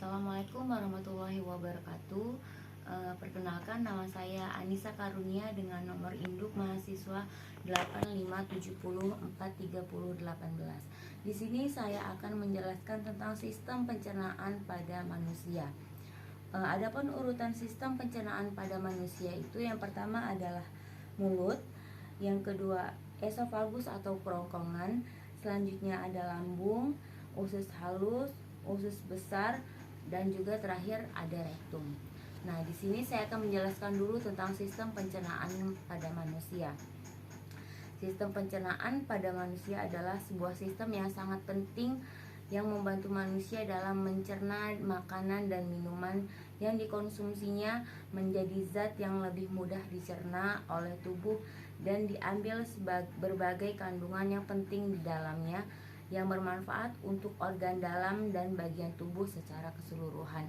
Assalamualaikum warahmatullahi wabarakatuh. Perkenalkan, nama saya Anissa Karunia dengan nomor induk mahasiswa 857043018. Di sini saya akan menjelaskan tentang sistem pencernaan pada manusia. Adapun urutan sistem pencernaan pada manusia itu, yang pertama adalah mulut, yang kedua esofagus atau kerongkongan, selanjutnya ada lambung, usus halus, usus besar, dan juga terakhir ada rektum. Nah, di sini saya akan menjelaskan dulu tentang sistem pencernaan pada manusia. Sistem pencernaan pada manusia adalah sebuah sistem yang sangat penting yang membantu manusia dalam mencerna makanan dan minuman yang dikonsumsinya menjadi zat yang lebih mudah dicerna oleh tubuh dan diambil berbagai kandungan yang penting di dalamnya yang bermanfaat untuk organ dalam dan bagian tubuh secara keseluruhan.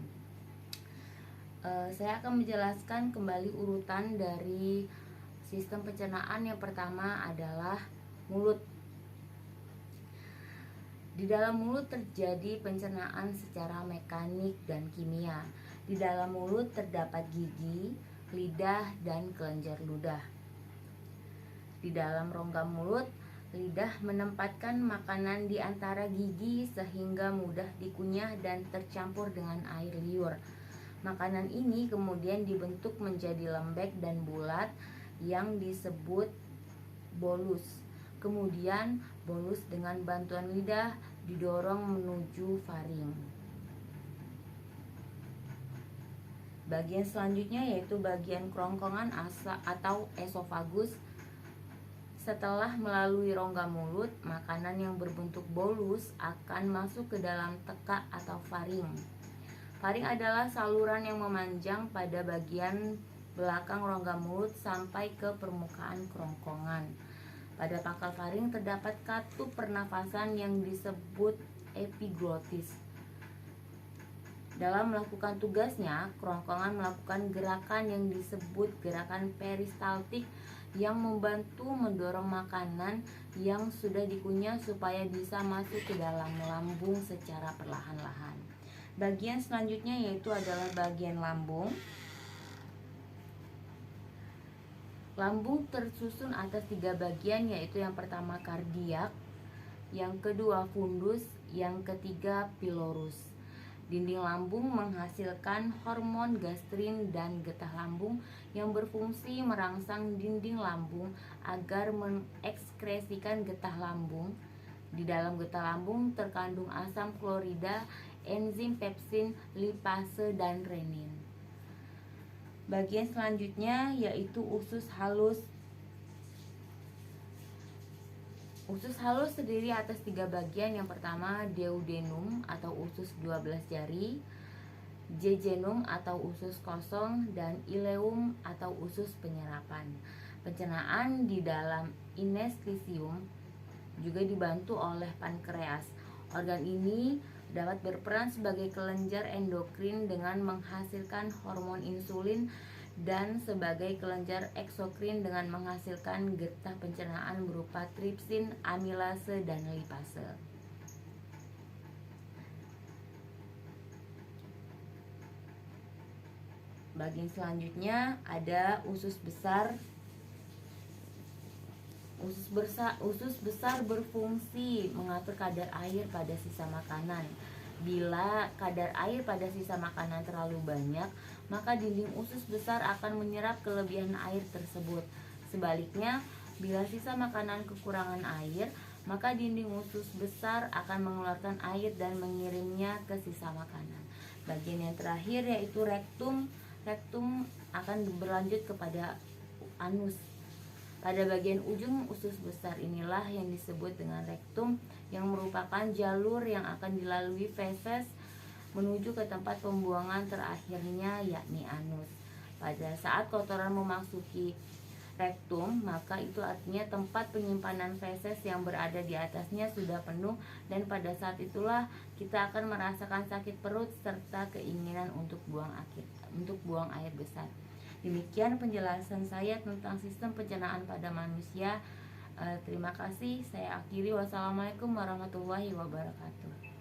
Saya akan menjelaskan kembali urutan dari sistem pencernaan. Yang pertama adalah mulut. Di dalam mulut terjadi pencernaan secara mekanik dan kimia. Di dalam mulut terdapat gigi, lidah, dan kelenjar ludah. Di dalam rongga mulut, lidah menempatkan makanan di antara gigi sehingga mudah dikunyah dan tercampur dengan air liur. Makanan ini kemudian dibentuk menjadi lembek dan bulat yang disebut bolus. Kemudian bolus dengan bantuan lidah didorong menuju faring. Bagian selanjutnya yaitu bagian kerongkongan atau esofagus. Setelah melalui rongga mulut, makanan yang berbentuk bolus akan masuk ke dalam tekak atau faring. Faring adalah saluran yang memanjang pada bagian belakang rongga mulut sampai ke permukaan kerongkongan. Pada pangkal faring terdapat katup pernafasan yang disebut epiglotis. Dalam melakukan tugasnya, kerongkongan melakukan gerakan yang disebut gerakan peristaltik yang membantu mendorong makanan yang sudah dikunyah supaya bisa masuk ke dalam lambung secara perlahan-lahan. Bagian selanjutnya yaitu adalah bagian lambung. Lambung tersusun atas 3 bagian, yaitu yang pertama kardiak, yang kedua fundus, yang ketiga pilorus. Dinding lambung menghasilkan hormon gastrin dan getah lambung yang berfungsi merangsang dinding lambung agar mengekskresikan getah lambung. Di dalam getah lambung terkandung asam klorida, enzim pepsin, lipase, dan renin. Bagian selanjutnya yaitu usus halus. Usus halus terdiri atas 3 bagian. Yang pertama duodenum atau usus 12 jari, jejunum atau usus kosong, dan ileum atau usus penyerapan. Pencernaan di dalam interstisium juga dibantu oleh pankreas. Organ ini dapat berperan sebagai kelenjar endokrin dengan menghasilkan hormon insulin dan sebagai kelenjar eksokrin dengan menghasilkan getah pencernaan berupa tripsin, amilase, dan lipase. Bagian selanjutnya ada usus besar. Usus besar berfungsi mengatur kadar air pada sisa makanan. Bila kadar air pada sisa makanan terlalu banyak, maka dinding usus besar akan menyerap kelebihan air tersebut. Sebaliknya, bila sisa makanan kekurangan air, maka dinding usus besar akan mengeluarkan air dan mengirimnya ke sisa makanan. Bagian yang terakhir yaitu rektum. Rektum akan berlanjut kepada anus. Pada bagian ujung usus besar inilah yang disebut dengan rektum, yang merupakan jalur yang akan dilalui feses menuju ke tempat pembuangan terakhirnya, yakni anus. Pada saat kotoran memasuki rektum, maka itu artinya tempat penyimpanan feses yang berada di atasnya sudah penuh, dan pada saat itulah kita akan merasakan sakit perut serta keinginan untuk buang air besar. Demikian penjelasan saya tentang sistem pencernaan pada manusia. Terima kasih. Saya akhiri. Wassalamualaikum warahmatullahi wabarakatuh.